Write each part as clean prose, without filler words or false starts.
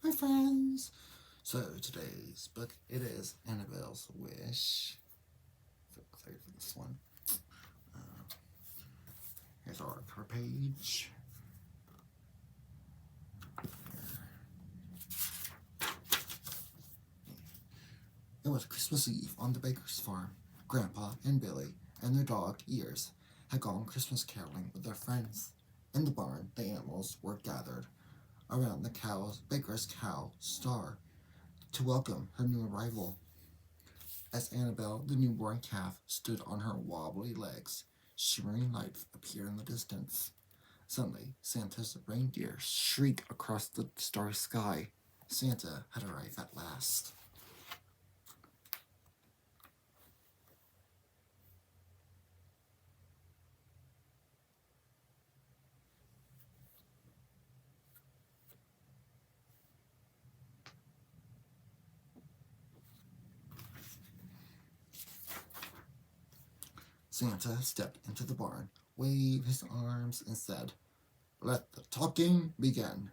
Hi friends! So today's book, it is Annabelle's Wish. So excited for this one. Uh, Here's our cover page. It was Christmas Eve on the baker's farm. Grandpa and Billy and their dog, Ears, had gone Christmas caroling with their friends. In the barn, the animals were gathered around the baker's cow, Star, to welcome her new arrival. As Annabelle, the newborn calf, stood on her wobbly legs, shimmering lights appeared in the distance. Suddenly, Santa's reindeer shrieked across the starry sky. Santa had arrived at last. Santa stepped into the barn, waved his arms, and said, "Let the talking begin."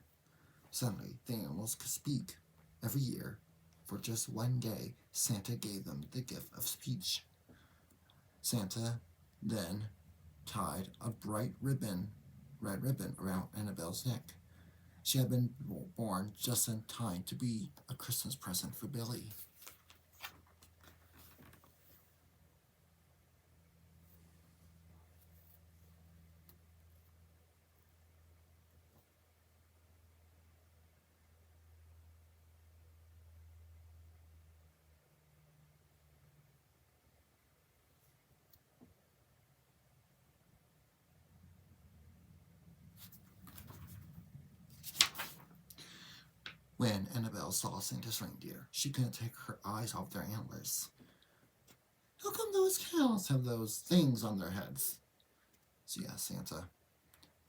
Suddenly, the animals could speak. Every year, for just one day, Santa gave them the gift of speech. Santa then tied a red ribbon around Annabelle's neck. She had been born just in time to be a Christmas present for Billy. When Annabelle saw Santa's reindeer, she couldn't take her eyes off their antlers. "How come those cows have those things on their heads?" she asked Santa.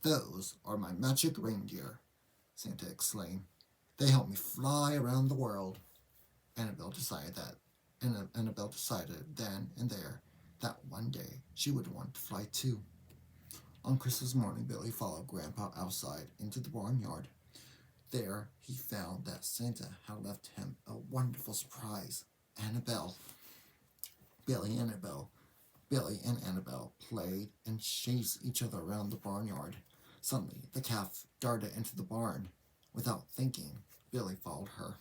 "Those are my magic reindeer," Santa exclaimed. "They help me fly around the world." Annabelle decided that Annabelle decided then and there that one day she would want to fly too. On Christmas morning, Billy followed Grandpa outside into the barnyard. There, he found that Santa had left him a wonderful surprise. Annabelle. Billy and Annabelle. Billy and Annabelle played and chased each other around the barnyard. Suddenly, the calf darted into the barn. Without thinking, Billy followed her.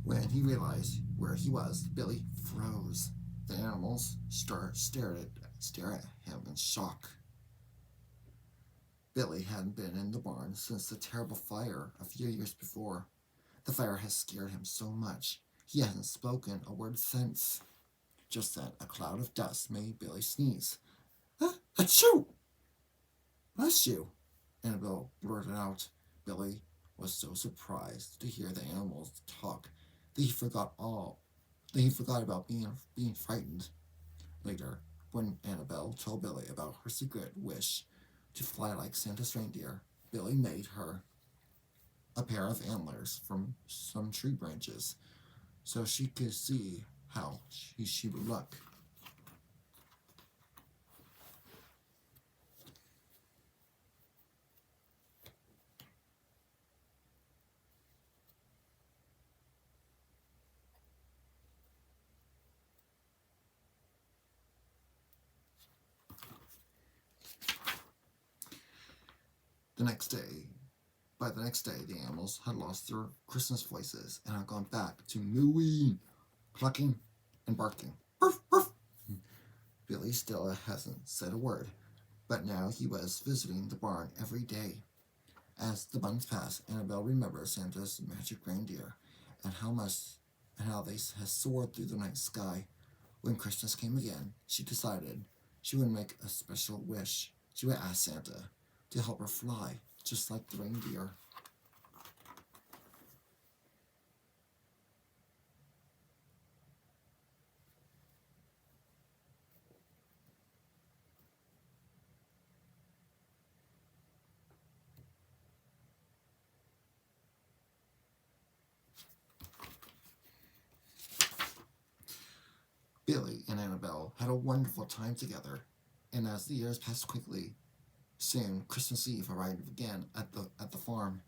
When he realized where he was, Billy froze. The animals stare at him in shock. Billy hadn't been in the barn since the terrible fire a few years before. The fire had scared him so much, he hadn't spoken a word since. Just then, a cloud of dust made Billy sneeze. Achoo! Bless you, Annabelle blurted out. Billy was so surprised to hear the animals talk that he forgot about being frightened. Later, when Annabelle told Billy about her secret wish to fly like Santa's reindeer, Billy made her a pair of antlers from some tree branches so she could see how she would look. The next day, by the next day, the animals had lost their Christmas voices and had gone back to mooing, clucking, and barking. Ruff, ruff. Billy still hasn't said a word, but now he was visiting the barn every day. As the months passed, Annabelle remembered Santa's magic reindeer and how they had soared through the night sky. When Christmas came again, she decided she would make a special wish. She would ask Santa to help her fly, just like the reindeer. Billy and Annabelle had a wonderful time together, and as the years passed quickly, soon Christmas Eve arrived again at the farm.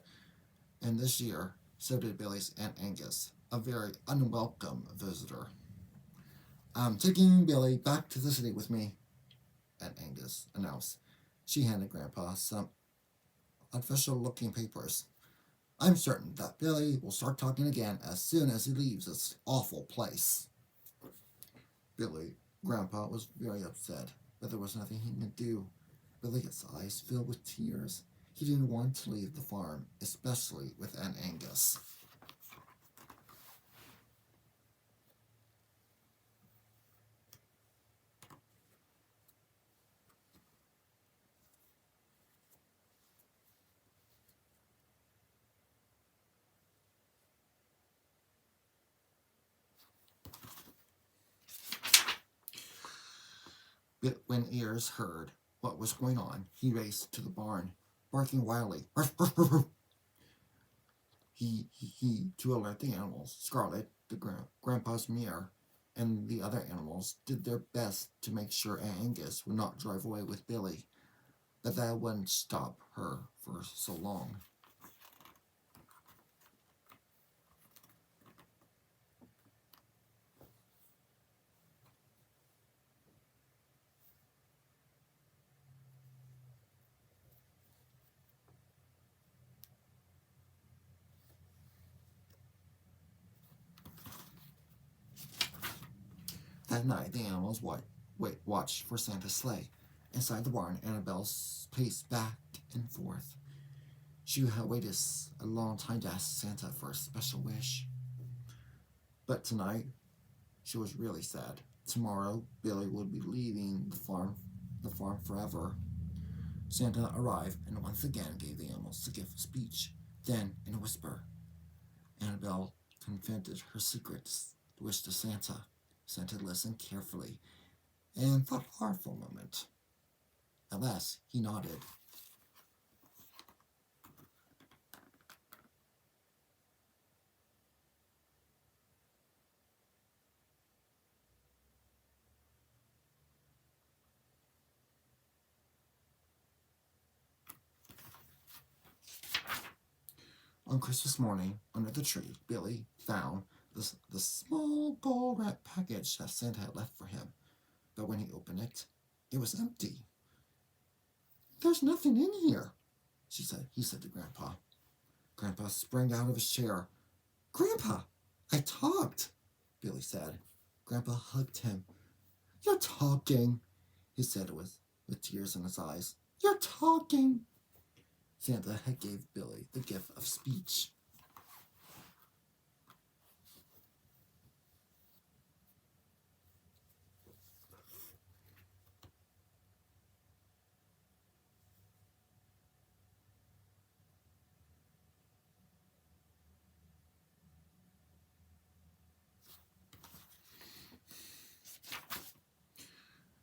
And this year, so did Billy's Aunt Angus, a very unwelcome visitor. "I'm taking Billy back to the city with me," Aunt Angus announced. She handed Grandpa some official looking papers. "I'm certain that Billy will start talking again as soon as he leaves this awful place." Billy, Grandpa was very upset, but there was nothing he could do. Billy's eyes filled with tears. He didn't want to leave the farm, especially with Aunt Angus. But when Ears heard what was going on, he raced to the barn, barking wildly. "Ruff, ruff, ruff, ruff." He to alert the animals. Scarlet, the grandpa's mare, and the other animals did their best to make sure Aunt Angus would not drive away with Billy, but that wouldn't stop her for so long. That night, the animals watched for Santa's sleigh. Inside the barn, Annabelle paced back and forth. She had waited a long time to ask Santa for a special wish. But tonight, she was really sad. Tomorrow, Billy would be leaving the farm forever. Santa arrived and once again gave the animals the gift of speech. Then, in a whisper, Annabelle confided her secret wish to Santa. Santa listened carefully and thought hard for a moment. At last, he nodded. On Christmas morning, under the tree, Billy found the small gold wrapped package that Santa had left for him. But when he opened it, it was empty. "There's nothing in here," he said to Grandpa. Grandpa sprang out of his chair. "Grandpa, I talked," Billy said. Grandpa hugged him. "You're talking," he said with tears in his eyes. "You're talking." Santa had gave Billy the gift of speech.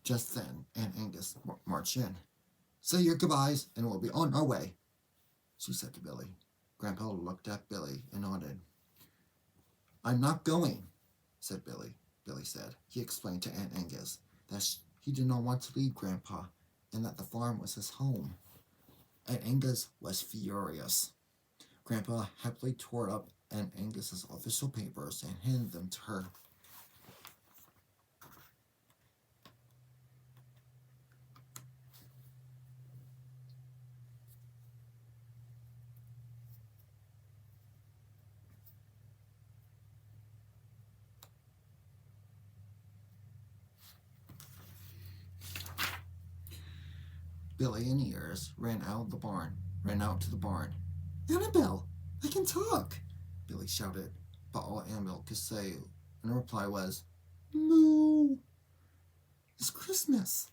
Just then, Aunt Angus marched in. "Say your goodbyes, and we'll be on our way," she said to Billy. Grandpa looked at Billy and nodded. "I'm not going," said Billy. Billy said. He explained to Aunt Angus that he did not want to leave Grandpa and that the farm was his home. Aunt Angus was furious. Grandpa happily tore up Aunt Angus's official papers and handed them to her. Billy and Ears ran out to the barn. "Annabelle, I can talk," Billy shouted, but all Annabelle could say in reply was, "Moo." "It's Christmas.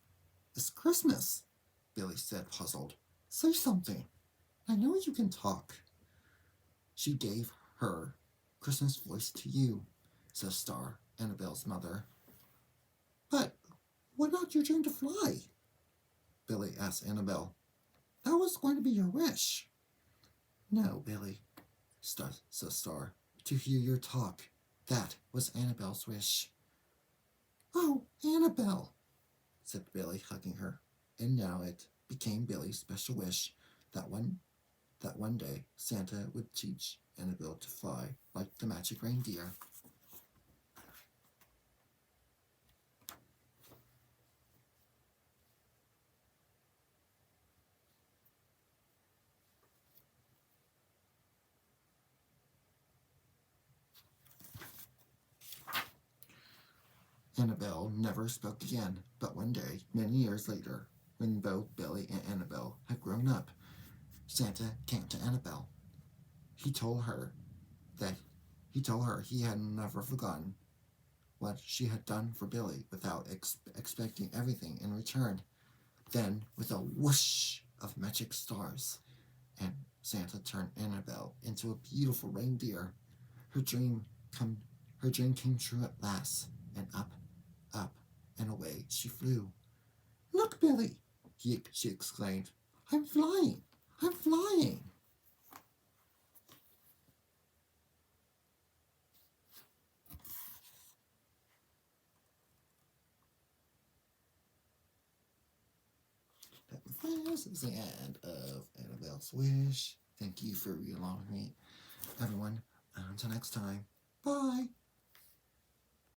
It's Christmas," Billy said, puzzled. "Say something. I know you can talk." "She gave her Christmas voice to you," said Star, Annabelle's mother. "But what about your dream to fly?" Billy asked Annabelle. "That was going to be your wish." "No, Billy," said Star. "To hear your talk. That was Annabelle's wish." Oh, Annabelle, said Billy, hugging her. And now it became Billy's special wish that one day Santa would teach Annabelle to fly like the magic reindeer. Annabelle never spoke again, but one day, many years later, when both Billy and Annabelle had grown up, Santa came to Annabelle. He told her that he had never forgotten what she had done for Billy without expecting everything in return. Then, with a whoosh of magic stars, and Santa turned Annabelle into a beautiful reindeer. Her dream come her dream came true at last, and up, and away she flew. Look, Billy! She exclaimed. I'm flying! I'm flying! This is the end of Annabelle's Wish. Thank you for reading along with me, everyone. Until next time, bye!